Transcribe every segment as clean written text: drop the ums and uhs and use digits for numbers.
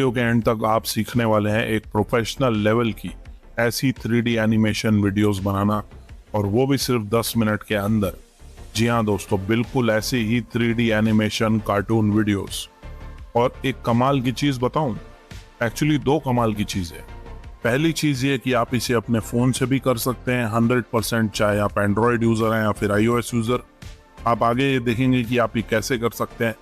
Video के and तक आप सीखने वाले हैं एक प्रोफेशनल लेवल की ऐसी 3D एनिमेशन वीडियोस बनाना, और वो भी सिर्फ 10 मिनट के अंदर। जी हाँ दोस्तों, बिल्कुल ऐसे ही 3D एनिमेशन कार्टून वीडियोस। और एक कमाल की चीज बताऊं, एक्चुअली दो कमाल की चीज है। पहली चीज ये कि आप इसे अपने फोन से भी कर सकते हैं 100%, चाहे आप एंड्रॉयड यूजर हैं या फिर iOS यूजर। आप आगे देखेंगे कि आप ये कैसे कर सकते हैं।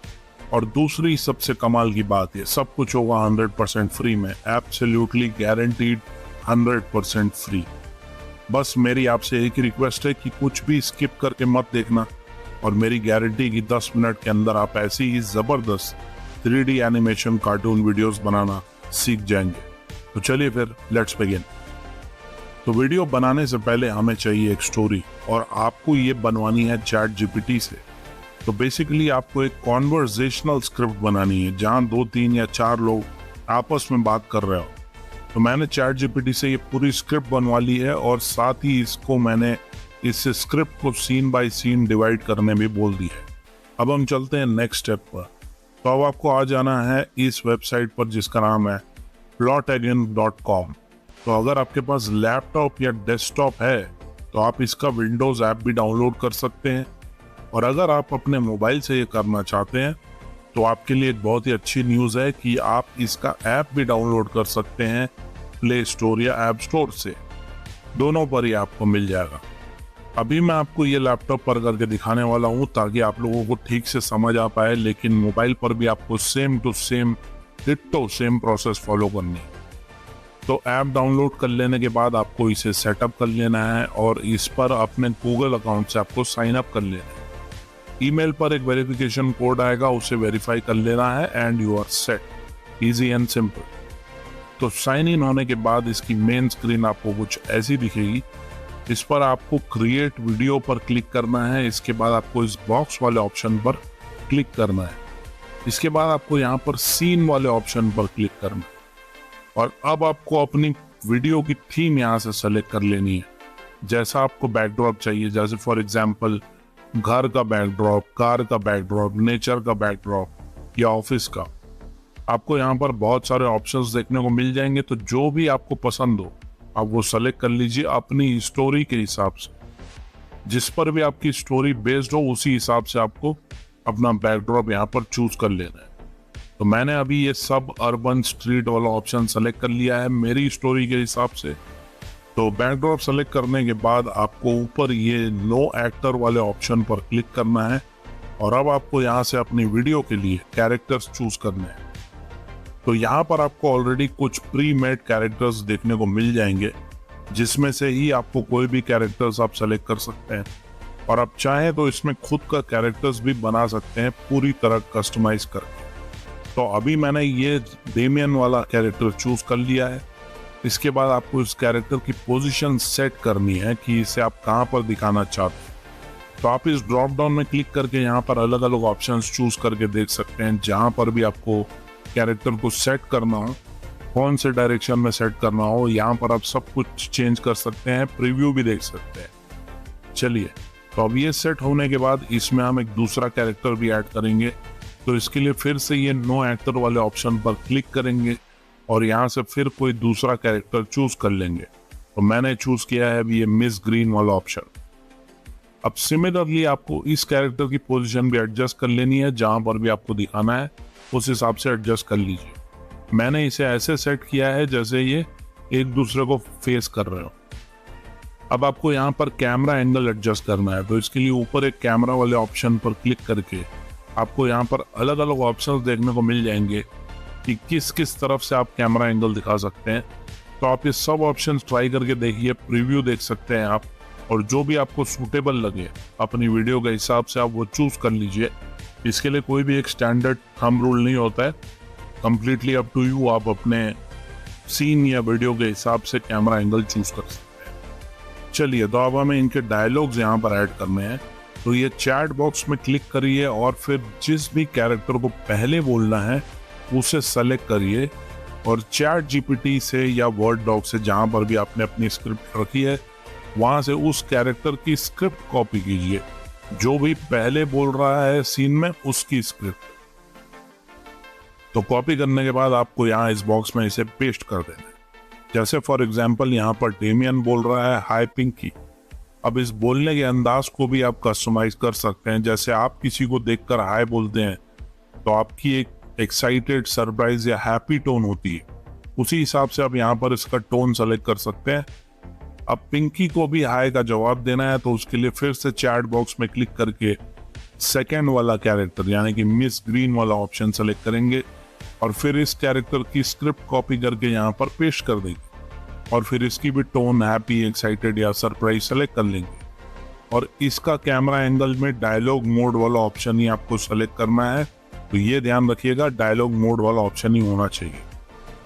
और दूसरी सबसे कमाल की बात, ये सब कुछ होगा 100% फ्री में, एब्सोल्युटली गारंटीड 100% फ्री। बस मेरी आपसे एक ही रिक्वेस्ट है कि कुछ भी स्किप करके मत देखना, और मेरी गारंटी कि 10 मिनट के अंदर आप ऐसी ही जबरदस्त 3D एनिमेशन कार्टून वीडियोस बनाना सीख जाएंगे। तो चलिए फिर लेट्स बिगिन। तो वीडियो बनाने से पहले हमें चाहिए एक स्टोरी, और आपको ये बनवानी है चैट जीपीटी से। तो बेसिकली आपको एक कॉन्वर्सेशनल स्क्रिप्ट बनानी है जहां 2, 3 या 4 लोग आपस में बात कर रहे हो। तो मैंने चैट जीपीटी से ये पूरी स्क्रिप्ट बनवा ली है, और साथ ही इसको मैंने इस स्क्रिप्ट को सीन बाय सीन डिवाइड करने भी बोल दी है। अब हम चलते हैं नेक्स्ट स्टेप पर। तो अब आपको आ जाना है इस वेबसाइट पर जिसका नाम है plotagin.com। तो अगर आपके पास लैपटॉप या डेस्कटॉप है तो आप इसका विंडोज ऐप भी डाउनलोड कर सकते हैं, और अगर आप अपने मोबाइल से ये करना चाहते हैं तो आपके लिए एक बहुत ही अच्छी न्यूज़ है कि आप इसका ऐप भी डाउनलोड कर सकते हैं प्ले स्टोर या ऐप स्टोर से। दोनों पर ही आपको मिल जाएगा। अभी मैं आपको ये लैपटॉप पर करके दिखाने वाला हूँ ताकि आप लोगों को ठीक से समझ आ पाए, लेकिन मोबाइल पर भी आपको same to same ditto same process follow करनी है। तो ऐप डाउनलोड कर लेने के बाद आपको इसे सेटअप कर लेना है, और इस पर अपने गूगल अकाउंट से आपको साइन अप कर लेना है। ईमेल पर एक वेरिफिकेशन कोड आएगा, उसे वेरीफाई कर लेना है and you are set. Easy and simple. तो साइन इन होने के बाद इसकी मेन स्क्रीन आपको कुछ ऐसी दिखेगी। इस पर आपको क्रिएट वीडियो पर क्लिक करना है। इसके बाद आपको इस बॉक्स वाले ऑप्शन पर क्लिक करना है। इसके बाद आपको यहाँ पर सीन वाले ऑप्शन पर क्लिक करना है, और अब आपको अपनी वीडियो की थीम यहाँ से सेलेक्ट कर लेनी है। जैसा आपको बैकड्रॉप चाहिए, जैसे फॉर एग्जांपल घर का बैकड्रॉप, कार का बैकड्रॉप, नेचर का बैकड्रॉप या ऑफिस का। आपको यहाँ पर बहुत सारे ऑप्शंस देखने को मिल जाएंगे, तो जो भी आपको पसंद हो आप वो सेलेक्ट कर लीजिए अपनी स्टोरी के हिसाब से। जिस पर भी आपकी स्टोरी बेस्ड हो उसी हिसाब से आपको अपना बैकड्रॉप यहाँ पर चूज कर लेना है। तो मैंने अभी ये सब अर्बन स्ट्रीट वाला ऑप्शन सेलेक्ट कर लिया है मेरी स्टोरी के हिसाब से। तो बैकड्रॉप सेलेक्ट करने के बाद आपको ऊपर ये नो एक्टर वाले ऑप्शन पर क्लिक करना है, और अब आपको यहाँ से अपनी वीडियो के लिए कैरेक्टर्स चूज करने हैं। तो यहाँ पर आपको ऑलरेडी कुछ प्री मेड कैरेक्टर्स देखने को मिल जाएंगे, जिसमें से ही आपको कोई भी कैरेक्टर्स आप सेलेक्ट कर सकते हैं, और आप चाहें तो इसमें खुद का कैरेक्टर्स भी बना सकते हैं पूरी तरह कस्टमाइज करके। तो अभी मैंने ये डेमियन वाला कैरेक्टर चूज कर लिया है। इसके बाद आपको इस कैरेक्टर की पोजीशन सेट करनी है कि इसे आप कहाँ पर दिखाना चाहते हैं। तो आप इस ड्रॉप डाउन में क्लिक करके यहाँ पर अलग अलग ऑप्शंस चूज करके देख सकते हैं। जहाँ पर भी आपको कैरेक्टर को सेट करना हो, कौन से डायरेक्शन में सेट करना हो, यहाँ पर आप सब कुछ चेंज कर सकते हैं, प्रीव्यू भी देख सकते हैं। चलिए, तो अब ये सेट होने के बाद इसमें हम एक दूसरा कैरेक्टर भी ऐड करेंगे। तो इसके लिए फिर से ये नो एक्टर वाले ऑप्शन पर क्लिक करेंगे, और यहाँ से फिर कोई दूसरा कैरेक्टर चूज कर लेंगे। तो मैंने चूज किया है अभी ये मिस ग्रीन वाला ऑप्शन। अब सिमिलरली आपको इस कैरेक्टर की पोजीशन भी एडजस्ट कर लेनी है, जहां पर भी आपको दिखाना है उस हिसाब से एडजस्ट कर लीजिए। मैंने इसे ऐसे सेट किया है जैसे ये एक दूसरे को फेस कर रहे हो। अब आपको यहाँ पर कैमरा एंगल एडजस्ट करना है, तो इसके लिए ऊपर एक कैमरा वाले ऑप्शन पर क्लिक करके आपको यहाँ पर अलग अलग ऑप्शंस देखने को मिल जाएंगे कि किस किस तरफ से आप कैमरा एंगल दिखा सकते हैं। तो आप ये सब ऑप्शंस ट्राई करके देखिए, प्रीव्यू देख सकते हैं आप, और जो भी आपको सूटेबल लगे अपनी वीडियो के हिसाब से आप वो चूज कर लीजिए। इसके लिए कोई भी एक स्टैंडर्ड थंब रूल नहीं होता है, कंप्लीटली अप टू यू। आप अपने सीन या वीडियो के हिसाब से कैमरा एंगल चूज कर सकते हैं। चलिए, तो अब हमें इनके डायलॉग्स यहाँ पर ऐड करने हैं। तो ये चैट बॉक्स में क्लिक करिए, और फिर जिस भी कैरेक्टर को पहले बोलना है उसे सेलेक्ट करिए, और चैट जीपीटी से या वर्ड डॉक से जहाँ पर भी आपने अपनी स्क्रिप्ट रखी है वहाँ से उस कैरेक्टर की स्क्रिप्ट कॉपी कीजिए, जो भी पहले बोल रहा है सीन में उसकी स्क्रिप्ट। तो कॉपी करने के बाद आपको यहाँ इस बॉक्स में इसे पेस्ट कर देना है। जैसे फॉर एग्जाम्पल यहाँ पर डेमियन बोल रहा है हाय पिंकी। अब इस बोलने के अंदाज को भी आप कस्टमाइज कर सकते हैं। जैसे आप किसी को देखकर हाय बोलते हैं तो आपकी एक एक्साइटेड, सरप्राइज या हैप्पी टोन होती है, उसी हिसाब से आप यहाँ पर इसका टोन सेलेक्ट कर सकते हैं। अब पिंकी को भी हाय का जवाब देना है तो उसके लिए फिर से चैट बॉक्स में क्लिक करके सेकंड वाला कैरेक्टर यानी कि मिस ग्रीन वाला ऑप्शन सेलेक्ट करेंगे और फिर इस कैरेक्टर की स्क्रिप्ट कॉपी करके यहाँ पर पेस्ट कर देंगे और फिर इसकी भी टोन हैप्पी, एक्साइटेड या सरप्राइज सेलेक्ट कर लेंगे और इसका कैमरा एंगल में डायलॉग मोड वाला ऑप्शन ही आपको सेलेक्ट करना है। तो ये ध्यान रखिएगा, डायलॉग मोड वाला ऑप्शन ही होना चाहिए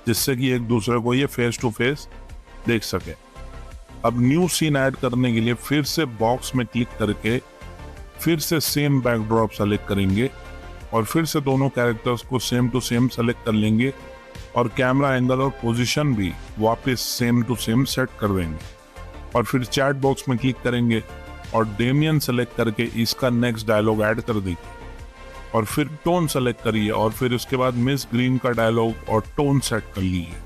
जिससे कि एक दूसरे को ये फेस टू फेस देख सके। अब न्यू सीन ऐड करने के लिए फिर से बॉक्स में क्लिक करके फिर से सेम बैकड्रॉप सेलेक्ट करेंगे और फिर से दोनों कैरेक्टर्स को सेम टू सेम सेलेक्ट कर लेंगे और कैमरा एंगल और पोजीशन भी वापस सेम टू सेम सेट कर देंगे और फिर चैट बॉक्स में क्लिक करेंगे और डेमियन सेलेक्ट करके इसका नेक्स्ट डायलॉग ऐड कर देंगे और फिर टोन सेलेक्ट करिए और फिर उसके बाद मिस ग्रीन का डायलॉग और टोन सेट कर लीजिए।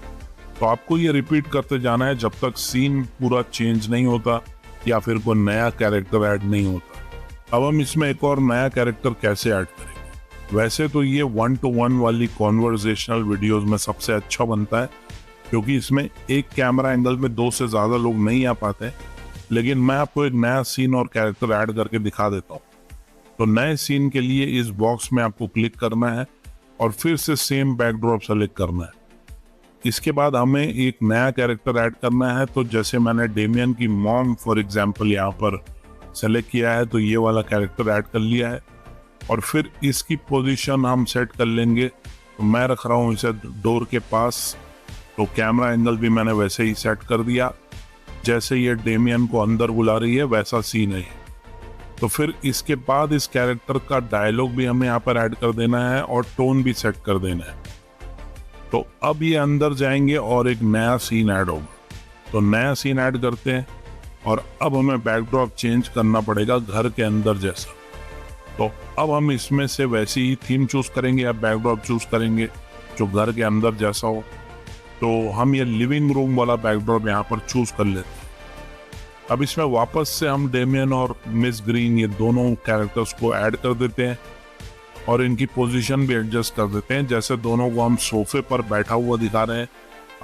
तो आपको ये रिपीट करते जाना है जब तक सीन पूरा चेंज नहीं होता या फिर कोई नया कैरेक्टर ऐड नहीं होता। अब हम इसमें एक और नया कैरेक्टर कैसे ऐड करेंगे। वैसे तो ये 1-to-1 वाली कॉन्वर्जेशनल वीडियोस में सबसे अच्छा बनता है क्योंकि इसमें एक कैमरा एंगल में 2 से ज़्यादा लोग नहीं आ पाते, लेकिन मैं आपको एक नया सीन और कैरेक्टर ऐड करके दिखा देता हूँ। तो नए सीन के लिए इस बॉक्स में आपको क्लिक करना है और फिर से सेम बैकड्रॉप सेलेक्ट करना है। इसके बाद हमें एक नया कैरेक्टर ऐड करना है। तो जैसे मैंने डेमियन की मॉम फॉर एग्जांपल यहाँ पर सेलेक्ट किया है तो ये वाला कैरेक्टर ऐड कर लिया है और फिर इसकी पोजीशन हम सेट कर लेंगे। तो मैं रख रहा हूँ इसे डोर के पास, तो कैमरा एंगल भी मैंने वैसे ही सेट कर दिया जैसे ये डेमियन को अंदर बुला रही है वैसा सीन है। तो फिर इसके बाद इस कैरेक्टर का डायलॉग भी हमें यहाँ पर ऐड कर देना है और टोन भी सेट कर देना है। तो अब ये अंदर जाएंगे और एक नया सीन ऐड होगा। तो नया सीन ऐड करते हैं और अब हमें बैकड्रॉप चेंज करना पड़ेगा घर के अंदर जैसा। तो अब हम इसमें से वैसी ही थीम चूज करेंगे या बैकड्रॉप चूज करेंगे जो घर के अंदर जैसा हो। तो हम ये लिविंग रूम वाला बैकड्रॉप यहाँ पर चूज कर लेते हैं। अब इसमें वापस से हम डेमियन और मिस ग्रीन ये दोनों कैरेक्टर्स को ऐड कर देते हैं और इनकी पोजीशन भी एडजस्ट कर देते हैं जैसे दोनों को हम सोफे पर बैठा हुआ दिखा रहे हैं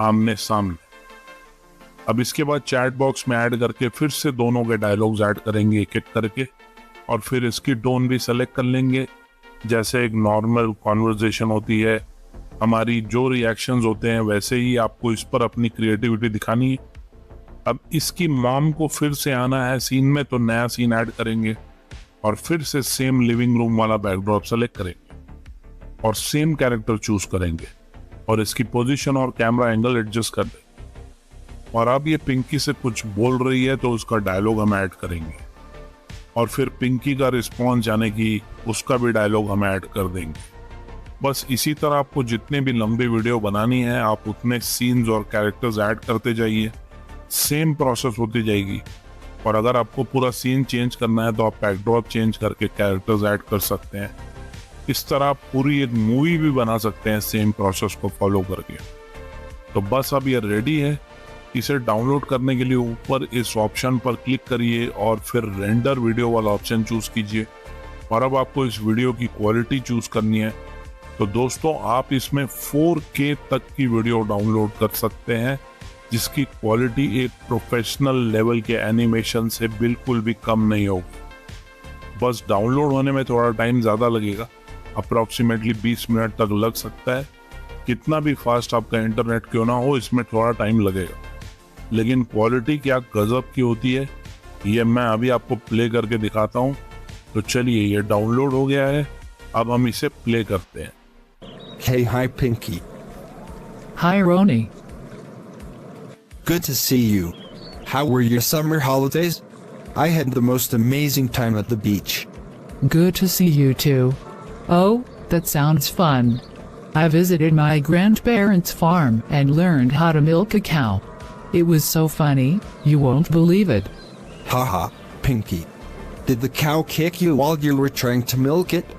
आमने सामने। अब इसके बाद चैट बॉक्स में ऐड करके फिर से दोनों के डायलॉग्स ऐड करेंगे एक एक करके और फिर इसकी टोन भी सेलेक्ट कर लेंगे जैसे एक नॉर्मल कॉन्वर्जेशन होती है। हमारी जो रिएक्शंस होते हैं वैसे ही आपको इस पर अपनी क्रिएटिविटी दिखानी है। अब इसकी मॉम को फिर से आना है सीन में, तो नया सीन ऐड करेंगे और फिर से सेम लिविंग रूम वाला बैकड्रॉप सेलेक्ट करेंगे और सेम कैरेक्टर चूज करेंगे और इसकी पोजीशन और कैमरा एंगल एडजस्ट कर देंगे। और अब ये पिंकी से कुछ बोल रही है तो उसका डायलॉग हम ऐड करेंगे और फिर पिंकी का रिस्पॉन्स यानी कि उसका भी डायलॉग हम ऐड कर देंगे। बस इसी तरह आपको जितने भी लंबी वीडियो बनानी है आप उतने सीन्स और कैरेक्टर्स ऐड करते जाइए, सेम प्रोसेस होती जाएगी। और अगर आपको पूरा सीन चेंज करना है तो आप बैकड्रॉप चेंज करके कैरेक्टर्स ऐड कर सकते हैं। इस तरह आप पूरी एक मूवी भी बना सकते हैं सेम प्रोसेस को फॉलो करके। तो बस अब ये रेडी है। इसे डाउनलोड करने के लिए ऊपर इस ऑप्शन पर क्लिक करिए और फिर रेंडर वीडियो वाला ऑप्शन चूज कीजिए और अब आपको इस वीडियो की क्वालिटी चूज करनी है। तो दोस्तों आप इसमें 4K तक की वीडियो डाउनलोड कर सकते हैं जिसकी क्वालिटी एक प्रोफेशनल लेवल के एनिमेशन से बिल्कुल भी कम नहीं होगी। बस डाउनलोड होने में थोड़ा टाइम ज़्यादा लगेगा, अप्रॉक्सीमेटली 20 मिनट तक लग सकता है। कितना भी फास्ट आपका इंटरनेट क्यों ना हो, इसमें थोड़ा टाइम लगेगा, लेकिन क्वालिटी क्या गजब की होती है ये मैं अभी आपको प्ले करके दिखाता हूँ। तो चलिए, ये डाउनलोड हो गया है, अब हम इसे प्ले करते हैं। Hey, hi Pinky. Hi, Roni. Good to see you. How were your summer holidays? I had the most amazing time at the beach. Good to see you too. Oh, that sounds fun. I visited my grandparents' farm and learned how to milk a cow. It was so funny, you won't believe it. Haha, Pinky. Did the cow kick you while you were trying to milk it?